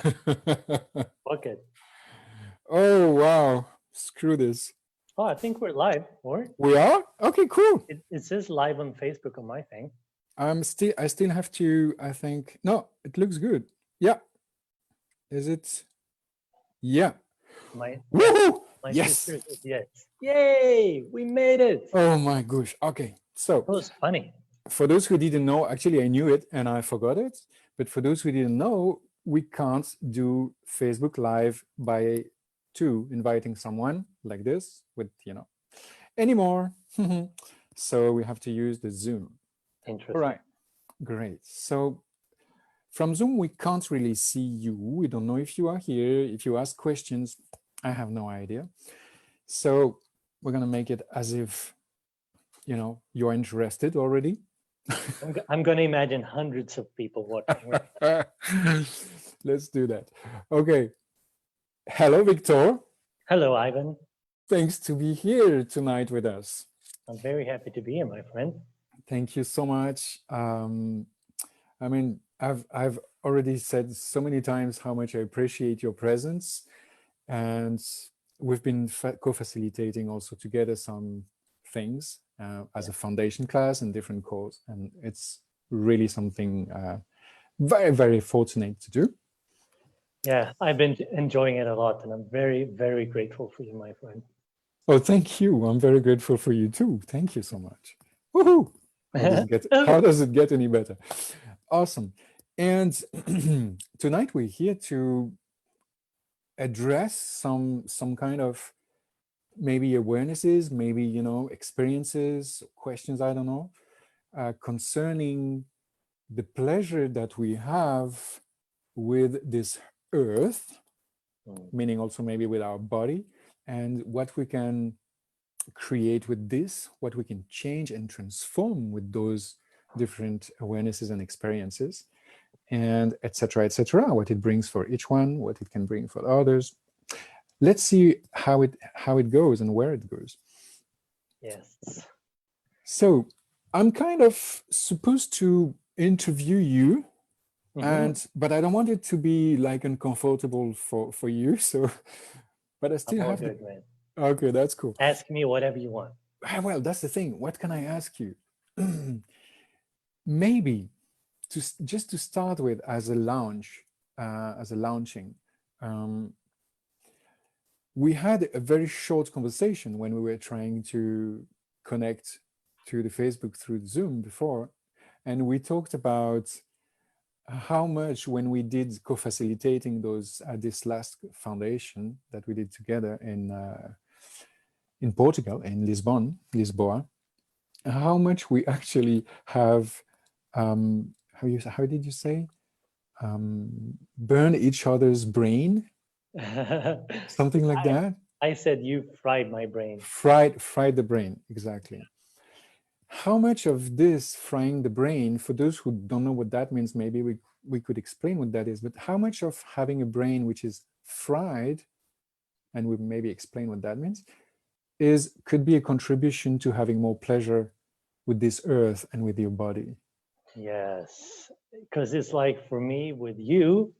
Bucket. Oh, wow. Screw this. Oh, I think we're live, or We are? Okay, cool. it says live on Facebook on my thing. I still have to, I think, no, it looks good. Yeah. Is it? Yeah. My yes, Woohoo! my Yes. sister says yes. Yay! We made it. Oh my gosh. Okay. So That was funny. for those who didn't know, actually I knew it and I forgot it. But for those who didn't know, we can't do Facebook Live by inviting someone like this with, anymore. So we have to use the Zoom. All Interesting. right, great. So from Zoom, we can't really see you. We don't know if you are here. If you ask questions, I have no idea. So we're going to make it as if, you're interested already. I'm going to imagine hundreds of people watching. Right? Let's do that. Okay. Hello, Victor. Hello, Ivan. Thanks to be here tonight with us. I'm very happy to be here, my friend. Thank you so much. I mean, I've already said so many times how much I appreciate your presence, and we've been co-facilitating also together some things as a foundation class and different courses, and it's really something very, very fortunate to do. Yeah, I've been enjoying it a lot, and I'm very, very grateful for you, my friend. Oh, thank you. I'm very grateful for you too. Thank you so much. Woohoo! How does it get any better? Awesome. And tonight we're here to address some kind of maybe awarenesses, maybe experiences, questions, I don't know, concerning the pleasure that we have with this earth, meaning also maybe with our body, and what we can create with this, what we can change and transform with those different awarenesses and experiences, and etc., what it brings for each one, what it can bring for others. Let's see how it goes and where it goes. Yes. So I'm kind of supposed to interview you, but I don't want it to be like uncomfortable for you. So, but I still have good, man. Okay, that's cool. Ask me whatever you want. Well, that's the thing. What can I ask you? Maybe just to start with, as a launching, we had a very short conversation when we were trying to connect to the Facebook through Zoom before, and we talked about how much, when we did co-facilitating those at this last foundation that we did together in Portugal, in Lisboa, how much we actually have, how did you say, burn each other's brain, something like that. I said you fried my brain. Fried the brain, exactly. How much of this frying the brain, for those who don't know what that means, maybe we could explain what that is, but how much of having a brain which is fried, and we maybe explain what that means, could be a contribution to having more pleasure with this earth and with your body? Yes, because it's like, for me, with you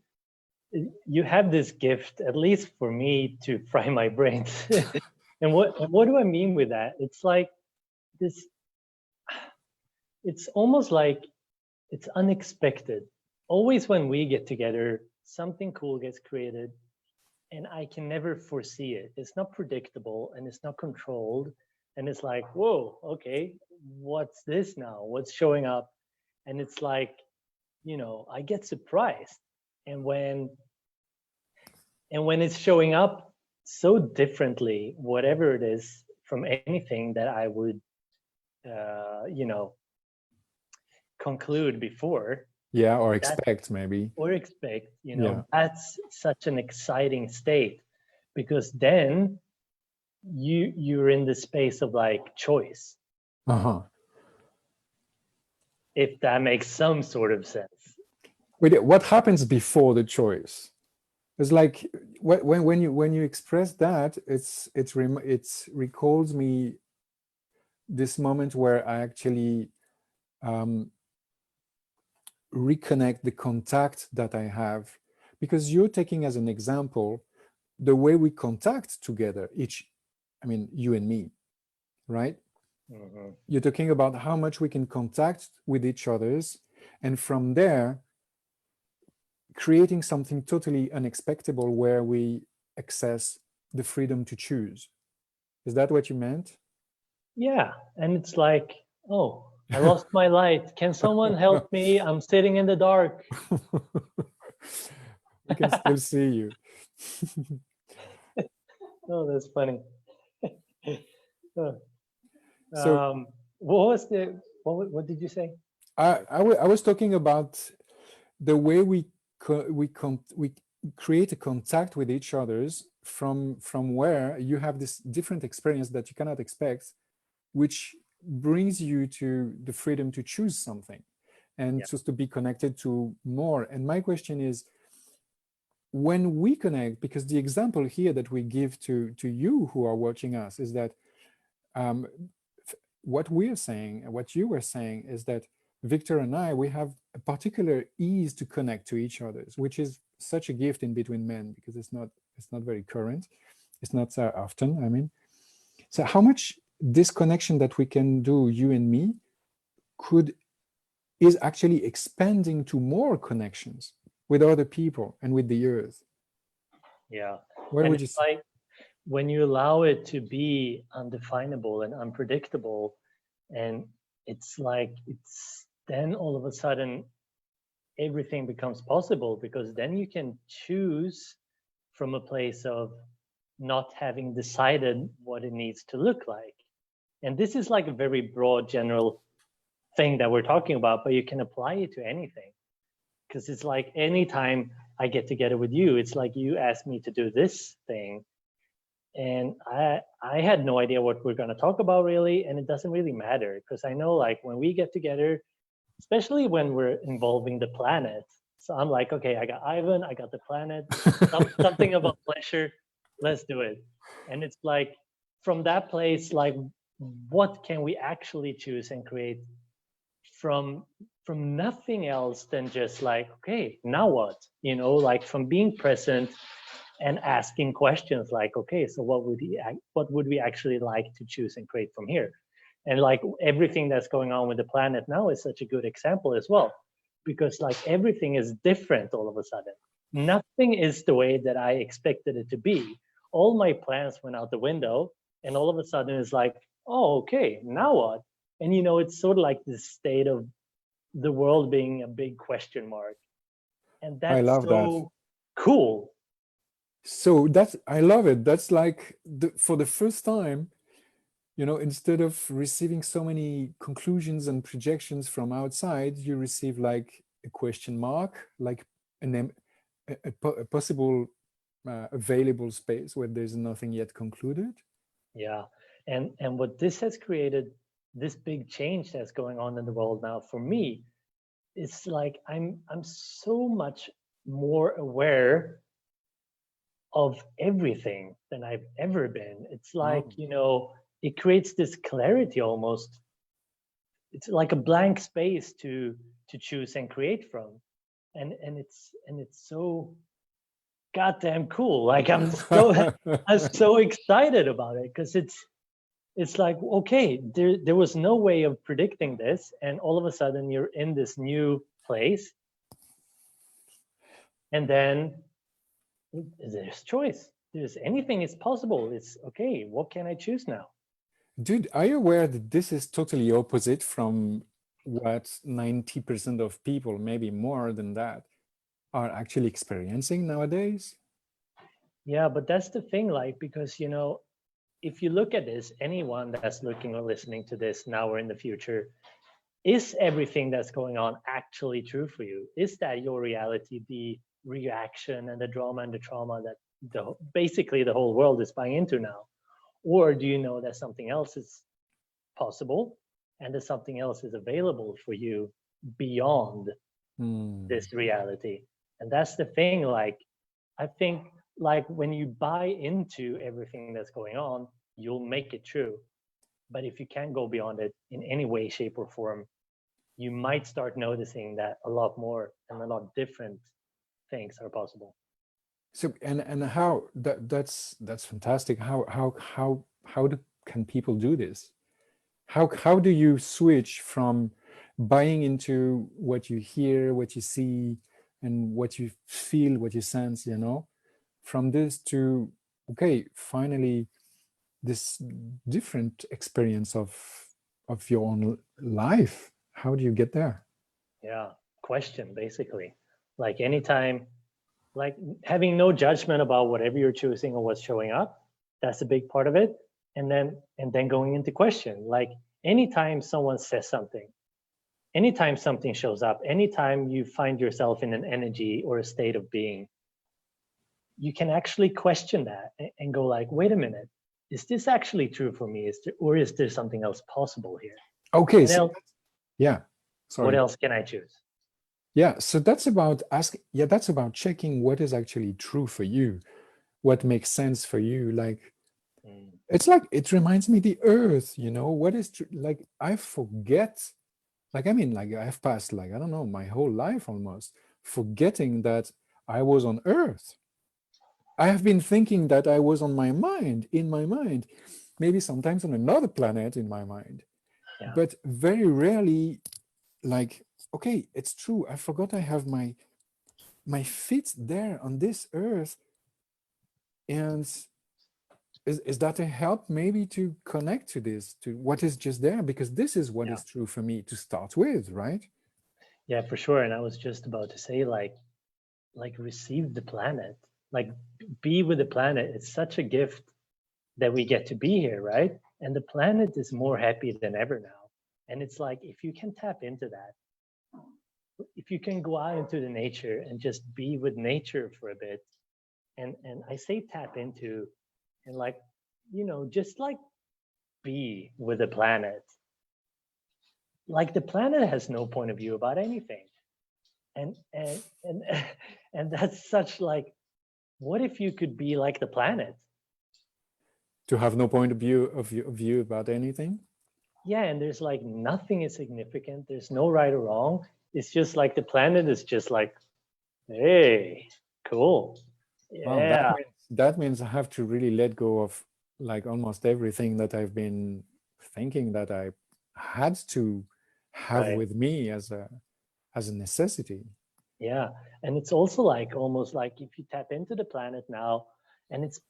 have this gift, at least for me, to fry my brain. And what do I mean with that? It's like this, it's almost like it's unexpected. Always when we get together, something cool gets created, and I can never foresee it. It's not predictable, and it's not controlled, and it's like, whoa, okay, what's this now? What's showing up? And it's like, I get surprised. And when it's showing up so differently, whatever it is, from anything that I would conclude before, or expect, maybe, that's such an exciting state, because then you're in the space of like choice. If that makes some sort of sense. Wait, what happens before the choice? It's like when you express that, it recalls me this moment where I actually reconnect the contact that I have, because you're taking as an example the way we contact together, you and me, right? Mm-hmm. You're talking about how much we can contact with each others, and from there, creating something totally unexpected where we access the freedom to choose. Is that what you meant? Yeah, and it's like, oh, I lost my light. Can someone help me? I'm sitting in the dark. We can still see you. Oh, that's funny. Oh, So what did you say? I was talking about the way we create a contact with each others from where you have this different experience that you cannot expect, which brings you to the freedom to choose something and Yeah. just to be connected to more. And my question is, when we connect, because the example here that we give to you who are watching us is that what we're saying, what you were saying, is that Viktor and I, we have a particular ease to connect to each other, which is such a gift in between men, because it's not very current. It's not so often, I mean. So how much this connection that we can do, you and me, is actually expanding to more connections with other people and with the earth. Yeah. What And would you it's say? like when you allow it to be undefinable and unpredictable, and it's like it's then all of a sudden everything becomes possible, because then you can choose from a place of not having decided what it needs to look like. And this is like a very broad general thing that we're talking about, but you can apply it to anything. Because it's like anytime I get together with you, it's like you asked me to do this thing, and I had no idea what we're going to talk about really, and it doesn't really matter, because I know like when we get together, especially when we're involving the planet, so I'm like, okay, I got Ivan, I got the planet, something about pleasure, let's do it. And it's like from that place, like what can we actually choose and create from nothing else than just like, okay, now what, like from being present and asking questions like, okay, so what would we actually like to choose and create from here? And like everything that's going on with the planet now is such a good example as well, because like everything is different all of a sudden. Nothing is the way that I expected it to be. All my plans went out the window, and all of a sudden it's like, oh, okay, now what? And it's sort of like this state of the world being a big question mark, and I that's love that. so cool. So I love it. That's like for the first time, instead of receiving so many conclusions and projections from outside, you receive like a question mark, like a possible available space where there's nothing yet concluded. Yeah, and what this has created, this big change that's going on in the world now for me, it's like I'm so much more aware of everything than I've ever been. It's like, it creates this clarity almost. It's like a blank space to choose and create from. And it's so goddamn cool. Like I'm so excited about it, because it's like, okay, there was no way of predicting this, and all of a sudden you're in this new place, and then there's choice. There's anything is possible. It's okay, what can I choose now? Dude, are you aware that this is totally opposite from what 90% of people, maybe more than that, are actually experiencing nowadays? Yeah, but that's the thing, like, because if you look at this, anyone that's looking or listening to this now or in the future, is everything that's going on actually true for you? Is that your reality, the reaction and the drama and the trauma that basically the whole world is buying into now? Or do you know that something else is possible, and that something else is available for you beyond this reality? And that's the thing, like, I think, like, when you buy into everything that's going on, you'll make it true. But if you can't go beyond it in any way, shape, or form, you might start noticing that a lot more and a lot different things are possible. So and how that's fantastic. Can people do this? How do you switch from buying into what you hear, what you see, and what you feel, what you sense, from this to, okay, finally this different experience of your own life? How do you get there? Yeah, question basically. Like anytime, like having no judgment about whatever you're choosing or what's showing up, that's a big part of it. And then going into question, like anytime someone says something, anytime something shows up, anytime you find yourself in an energy or a state of being, you can actually question that and go like, wait a minute, is this actually true for me? Or is there something else possible here? Okay, And so yeah, what sorry. else can I choose? Yeah, so that's about asking. Yeah, that's about checking what is actually true for you, what makes sense for you. Like, it's like, it reminds me the earth, what is like, I forget, like, I mean, like, I've passed, like, I don't know, my whole life almost forgetting that I was on earth. I have been thinking that I was on my mind, in my mind, maybe sometimes on another planet in my mind, Yeah. but very rarely, like, okay, it's true, I forgot I have my feet there on this earth. And is that a help maybe to connect to this, to what is just there? Because this is what is true for me to start with, right? Yeah, for sure. And I was just about to say, like receive the planet, like be with the planet. It's such a gift that we get to be here, right? And the planet is more happy than ever now. And it's like, if you can tap into that, if you can go out into the nature and just be with nature for a bit, and I say tap into, and like, just like be with the planet. Like the planet has no point of view about anything. And and that's such like, what if you could be like the planet? To have no point of view about anything. Yeah, and there's like nothing is significant. There's no right or wrong. It's just like the planet is just like, hey, cool. Well, Yeah. that means I have to really let go of like almost everything that I've been thinking that I had to have Right. with me as a necessity. Yeah. And it's also like almost like if you tap into the planet now, and it's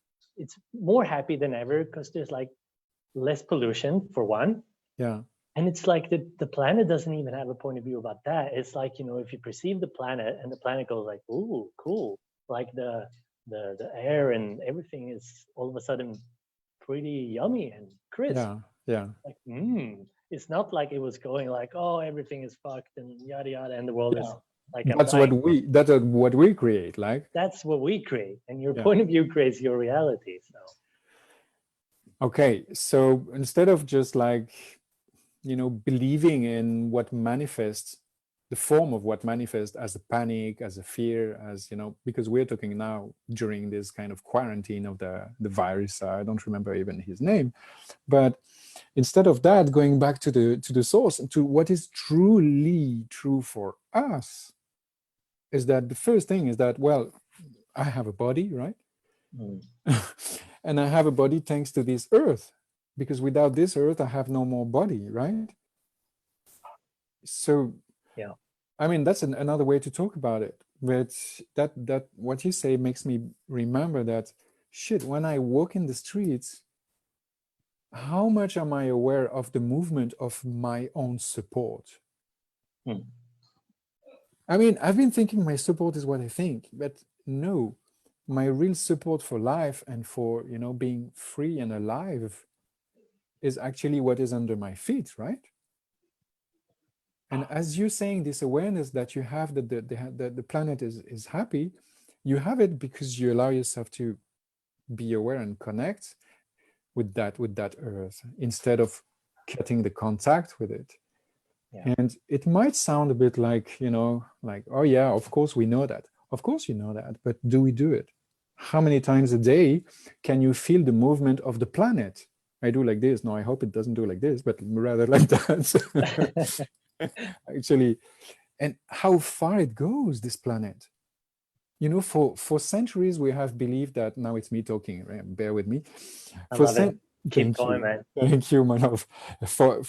more happy than ever because there's like less pollution for one. Yeah. And it's like the planet doesn't even have a point of view about that. It's like, if you perceive the planet and the planet goes like, ooh, cool. Like the air and everything is all of a sudden pretty yummy and crisp. Yeah. Like, it's not like it was going like, oh, everything is fucked and yada yada, and the world is like, I'm That's dying. what we create. Like, that's what we create, and your point of view creates your reality. So okay, so instead of just like, believing in what manifests, the form of what manifests as a panic, as a fear, as, because we're talking now during this kind of quarantine of the virus. I don't remember even his name, but instead of that, going back to the source and to what is truly true for us, is that the first thing is that, well, I have a body, right? And I have a body thanks to this earth, because without this earth, I have no more body, right? So, yeah, I mean, that's another way to talk about it. But that what you say makes me remember that, shit, when I walk in the streets, how much am I aware of the movement of my own support? I mean, I've been thinking my support is what I think, but no, my real support for life and for, being free and alive is actually what is under my feet, right? And as you're saying, this awareness that you have that the planet is happy, you have it because you allow yourself to be aware and connect with that earth instead of cutting the contact with it. And it might sound a bit like, like, oh yeah, of course we know that. Of course you know that, but do we do it? How many times a day can you feel the movement of the planet? I do like this. No, I hope it doesn't do like this, but rather like that. Actually, and how far it goes, this planet. You know, for centuries we have believed that, now it's me talking, right? Bear with me. I love it. Keep Thank going, you. man. Thank you, my love. For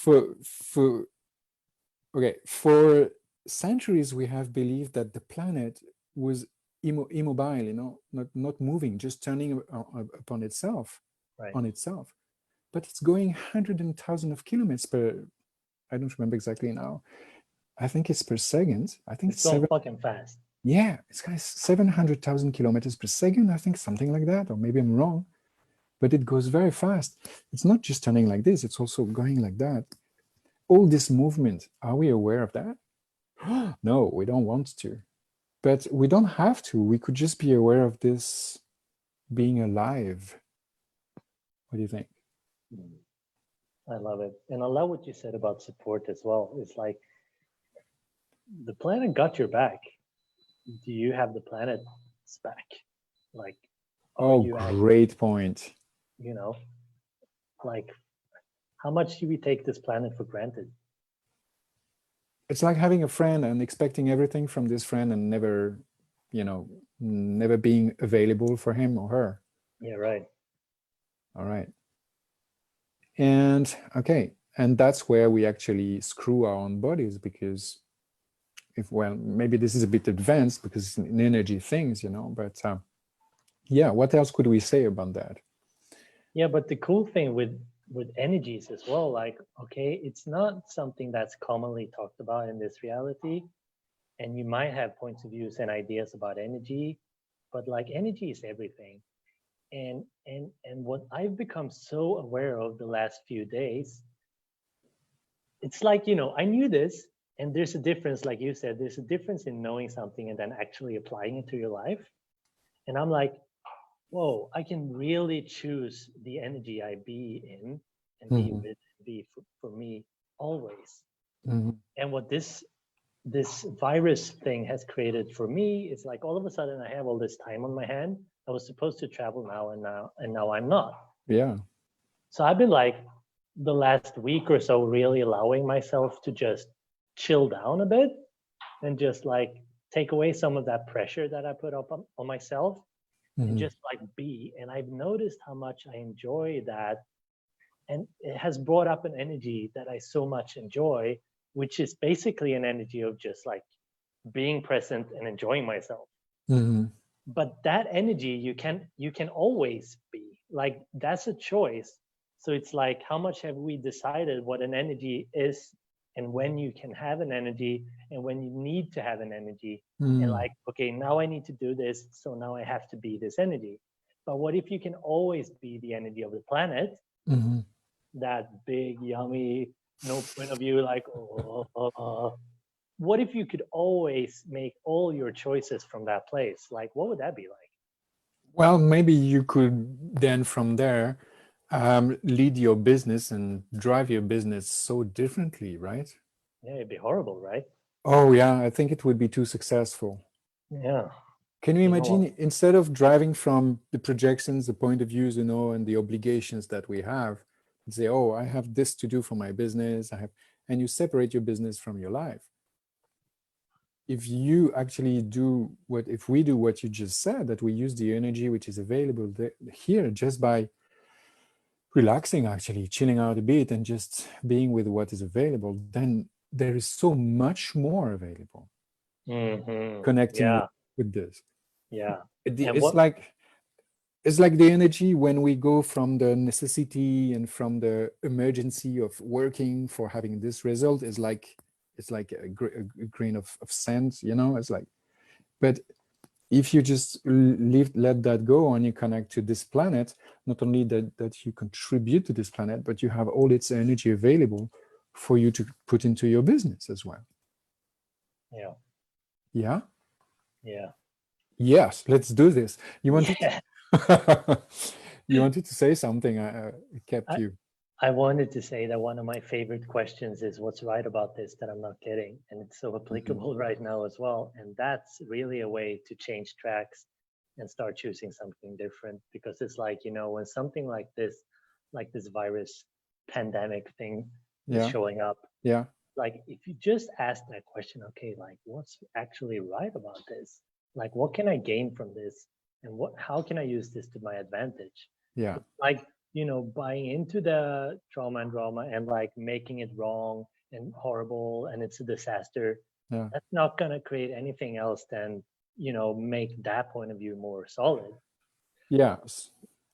okay, for centuries we have believed that the planet was immobile, you know, not moving, just turning upon itself, Right. on itself. But it's going hundreds and thousands of kilometers per, I don't remember exactly now. I think it's per second. I think It's going fucking fast. yeah, it's got 700,000 kilometers per second. I think something like that, or maybe I'm wrong, but it goes very fast. It's not just turning like this, it's also going like that. All this movement, are we aware of that? No, we don't want to. But we don't have to. We could just be aware of this being alive. What do you think? I love it. And I love what you said about support as well. It's like the planet got your back. Do you have the planet's back? Like, are Oh, you great point. you know, like, how much do we take this planet for granted? It's like having a friend and expecting everything from this friend and never, you know, never being available for him or her. Yeah, right. All right. And okay, and that's where we actually screw our own bodies, because if, well, maybe this is a bit advanced because it's an energy things, you know, but yeah, what else could we say about that? Yeah, but the cool thing with energies as well, like, okay, it's not something that's commonly talked about in this reality, and you might have points of views and ideas about energy, but like energy is everything. And what I've become so aware of the last few days, it's like, I knew this, and there's a difference, like you said, there's a difference in knowing something and then actually applying it to your life. And I'm like, whoa, I can really choose the energy I be in and be Mhm. with, be for me always. Mhm. And what this virus thing has created for me is like all of a sudden I have all this time on my hand. I was supposed to travel now I'm not. Yeah. So I've been like the last week or so really allowing myself to just chill down a bit and just like take away some of that pressure that I put up on myself and Mhm. just like be. And I've noticed how much I enjoy that. And it has brought up an energy that I so much enjoy, which is basically an energy of just like being present and enjoying myself. Mhm. But that energy you can always be like, that's a choice. So it's like, how much have we decided what an energy is, and when you can have an energy and when you need to have an energy, and Mhm. like, okay, now I need to do this, so now I have to be this energy. But what if you can always be the energy of the planet, Mhm. that big yummy, no point of view, like, what if you could always make all your choices from that place? Like, what would that be like? Well, maybe you could then from there lead your business and drive your business so differently, right? Yeah, it'd be horrible, right? Oh, yeah, I think it would be too successful. Yeah. Can you You know what? imagine, instead of driving from the projections, the point of views, you know, and the obligations that we have, say, oh, I have this to do for my business, and you separate your business from your life. If you actually do if we do what you just said, that we use the energy which is available here just by relaxing, actually chilling out a bit and just being with what is available, then there is so much more available connecting Yeah, with this. yeah. And It's what? like the energy when we go from the necessity and from the emergency of working for having this result is like, it's like a grain of sand, you know. It's like, but if you just let that go and you connect to this planet, not only that you contribute to this planet, but you have all its energy available for you to put into your business as well. Yeah, Yeah. yeah, Yes, let's do this. You wanted yeah. you wanted to say something. I kept I, you. I wanted to say that one of my favorite questions is what's right about this that I'm not getting. And it's so Mhm. applicable right now as well. And that's really a way to change tracks and start choosing something different. Because it's like, when something like this virus pandemic thing is Yeah. showing up, Yeah. like if you just ask that question, okay, like what's actually right about this? like, what can I gain from this? And how can I use this to my advantage? Yeah. Like, buying into the trauma and drama and like making it wrong and horrible and it's a disaster, Yeah. that's not going to create anything else than, make that point of view more solid. Yes.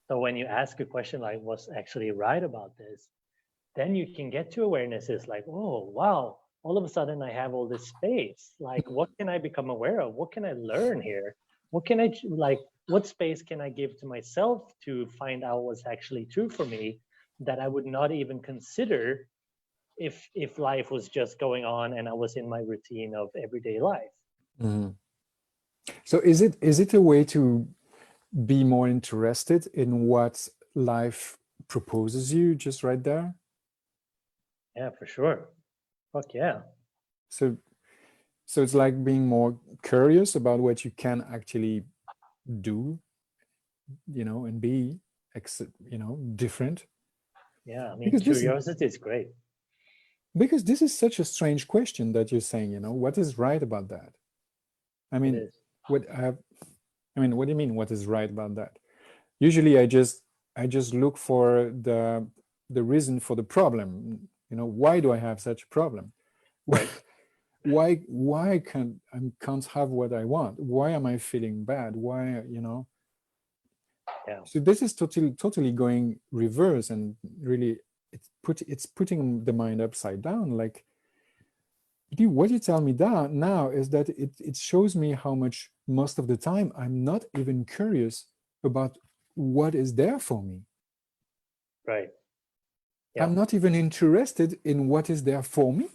So when you ask a question like, what's actually right about this, then you can get to awarenesses like, oh, wow, all of a sudden I have all this space. Like, what can I become aware of? What can I learn here? What can what space can I give to myself to find out what's actually true for me that I would not even consider if life was just going on and I was in my routine of everyday life. Mm-hmm. So is it a way to be more interested in what life proposes you just right there? Yeah, for sure. Fuck yeah. So it's like being more curious about what you can actually do, and be, different. Yeah, I mean, Because curiosity is great. because this is such a strange question that you're saying, what is right about that? I mean, what do you mean, what is right about that? Usually I just look for the reason for the problem. Why do I have such a problem? Right. why can't have what I want? Why am I feeling bad? Why, Yeah. So this is totally going reverse, and really it's putting the mind upside down. Like, what you tell me that now is that it shows me how much most of the time I'm not even curious about what is there for me. Right. Yeah. I'm not even interested in what is there for me.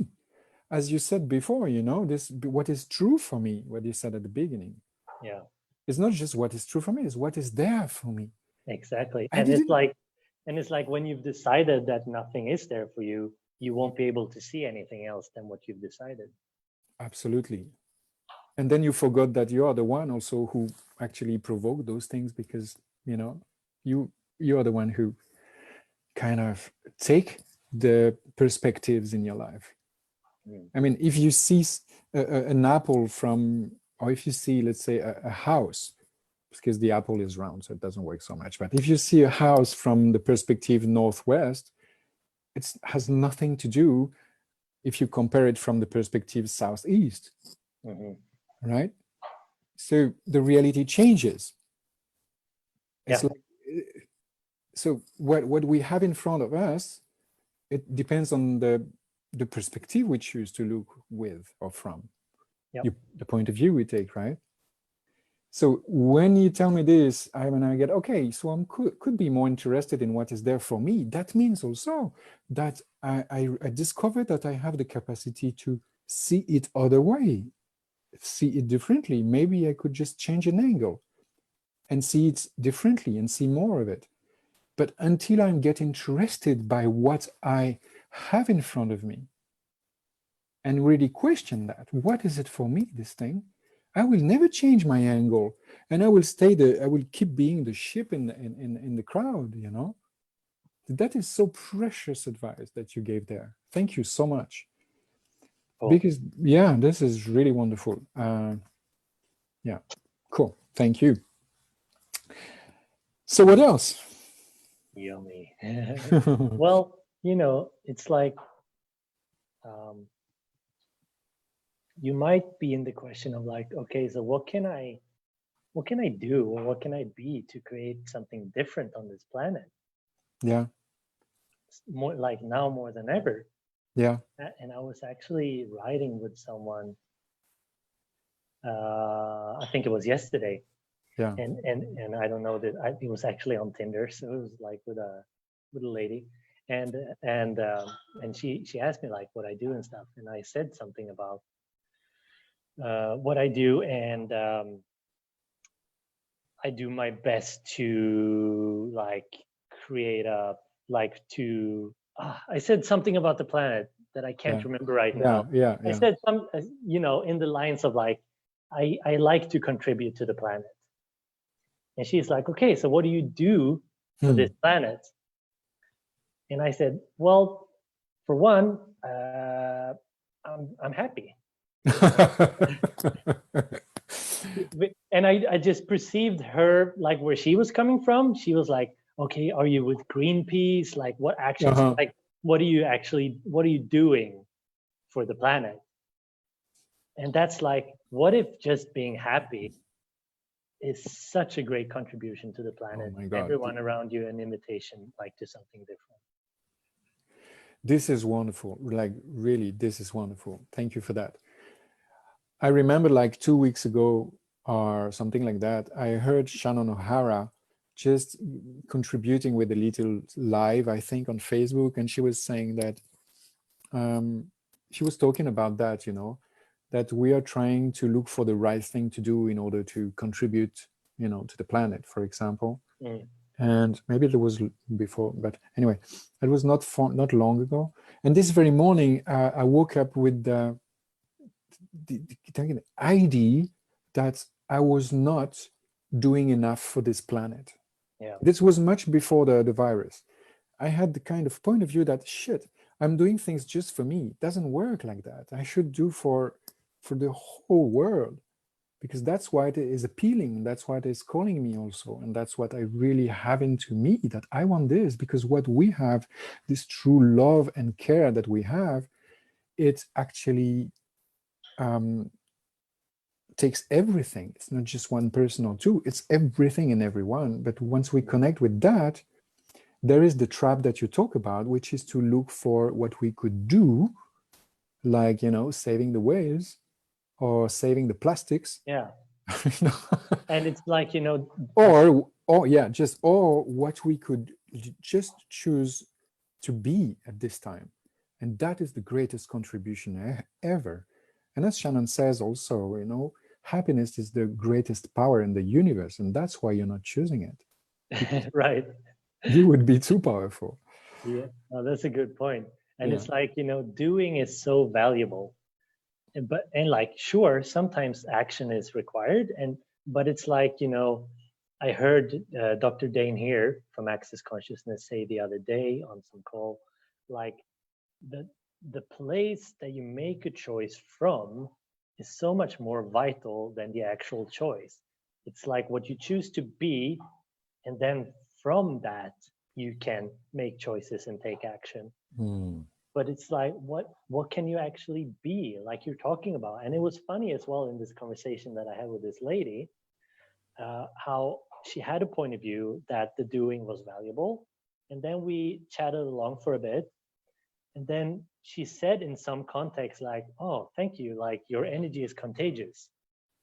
As you said before, this, what is true for me, what you said at the beginning. Yeah. It's not just what is true for me, it's what is there for me. Exactly. And it's like when you've decided that nothing is there for you, you won't be able to see anything else than what you've decided. Absolutely. And then you forgot that you are the one also who actually provoked those things, because you are the one who kind of take the perspectives in your life. I mean, if you see an apple from, or if you see, let's say, a house, because the apple is round, so it doesn't work so much. But if you see a house from the perspective northwest, it has nothing to do if you compare it from the perspective southeast, right? So the reality changes. It's like, so what we have in front of us, it depends on the perspective we choose to look with or from, the point of view we take, right? So when you tell me this, I get, okay, so I could be more interested in what is there for me. That means also that I discovered that I have the capacity to see it other way, see it differently. Maybe I could just change an angle and see it differently and see more of it. But until I'm get interested by what I have in front of me and really question that, what is it for me, this thing? I will never change my angle, and I will keep being the ship in the crowd, That is so precious advice that you gave there. Thank you so much. Cool. Because, yeah, this is really wonderful. Yeah, cool. Thank you. So what else? Yummy. Well, it's like, you might be in the question of like, okay, so what can I do, or what can I be to create something different on this planet? Yeah. More like now more than ever. Yeah. And I was actually riding with someone, I think it was yesterday. Yeah. And I don't know that it was actually on Tinder, so it was like with a lady, and she asked me like what I do and stuff, and I said something about what I do, and I do my best to like create I said something about the planet that I can't remember right now. Yeah. I said some, in the lines of like, I like to contribute to the planet. And she's like, okay, so what do you do for this planet? And I said, well, for one, I'm happy. And I just perceived her, like where she was coming from. She was like, okay, are you with Greenpeace? Like what actions, Uh-huh. like what are you doing for the planet? And that's like, what if just being happy is such a great contribution to the Oh planet, my God. everyone around you an invitation like to something different. This is wonderful. Like, really, this is wonderful. Thank you for that. I remember like 2 weeks ago or something like that, I heard Shannon O'Hara just contributing with a little live, I think, on Facebook. And she was saying that she was talking about that, you know, that we are trying to look for the right thing to do in order to contribute, you know, to the planet, for example. Mm. And maybe there was before, but anyway, it was not long ago. And this very morning, I woke up with the idea that I was not doing enough for this planet. Yeah. This was much before the virus. I had the kind of point of view that shit, I'm doing things just for me. It doesn't work like that. I should do for the whole world, because that's why it is appealing. That's why it is calling me also. And that's what I really have into me, that I want this, because what we have, this true love and care that we have, it actually takes everything. It's not just one person or two, it's everything and everyone. But once we connect with that, there is the trap that you talk about, which is to look for what we could do, like, you know, saving the whales or saving the plastics. Yeah. And it's like, you know, or yeah, just or what we could just choose to be at this time. And that is the greatest contribution ever. And as Shannon says also, you know, happiness is the greatest power in the universe, and that's why you're not choosing it. right. You would be too powerful. Yeah, no, that's a good point. And Yeah. it's like, you know, doing is so valuable. And like, sure, sometimes action is required. But it's like, you know, I heard Dr. Dane here from Access Consciousness say the other day on some call, like the place that you make a choice from is so much more vital than the actual choice. It's like what you choose to be, and then from that you can make choices and take action. But it's like, what can you actually be, like you're talking about? And it was funny as well in this conversation that I had with this lady, how she had a point of view that the doing was valuable, and then we chatted along for a bit, and then she said in some context like, oh, thank you, like your energy is contagious.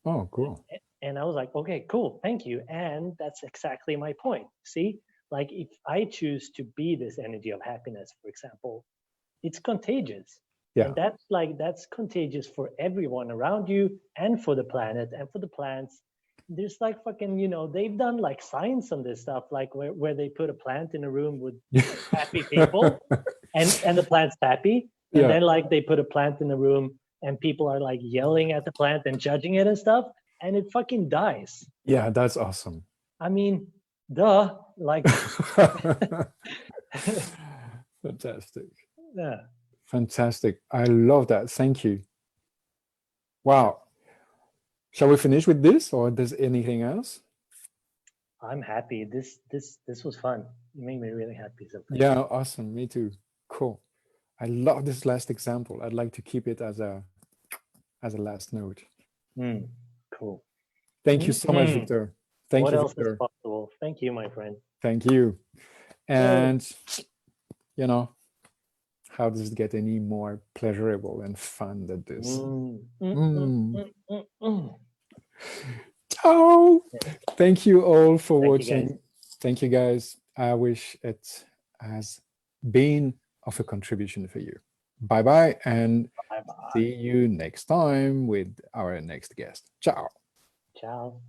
Oh, cool. And I was like, okay, cool, thank you. And that's exactly my point. See, like if I choose to be this energy of happiness, for example, it's contagious. Yeah. And that's contagious for everyone around you and for the planet and for the plants. There's like fucking, you know, they've done like science on this stuff, like where they put a plant in a room with happy people and the plant's happy. And Yeah. then like they put a plant in the room and people are like yelling at the plant and judging it and stuff, and it fucking dies. Yeah, that's awesome. I mean, duh, like Fantastic. yeah. Fantastic. I love that. Thank you. Wow. Shall we finish with this, or there's anything else? I'm happy. This was fun. You made me really happy. So yeah, awesome. Me too. Cool. I love this last example. I'd like to keep it as a last note. Cool. Thank you so much, Viktor. Thank what you, else Viktor. is possible? Thank you, my friend. Thank you. And you know, how does it get any more pleasurable and fun than this? Ciao. Thank you all for watching. Thank you, guys. I wish it has been of a contribution for you. Bye-bye, and Bye-bye. see you next time with our next guest. Ciao. Ciao.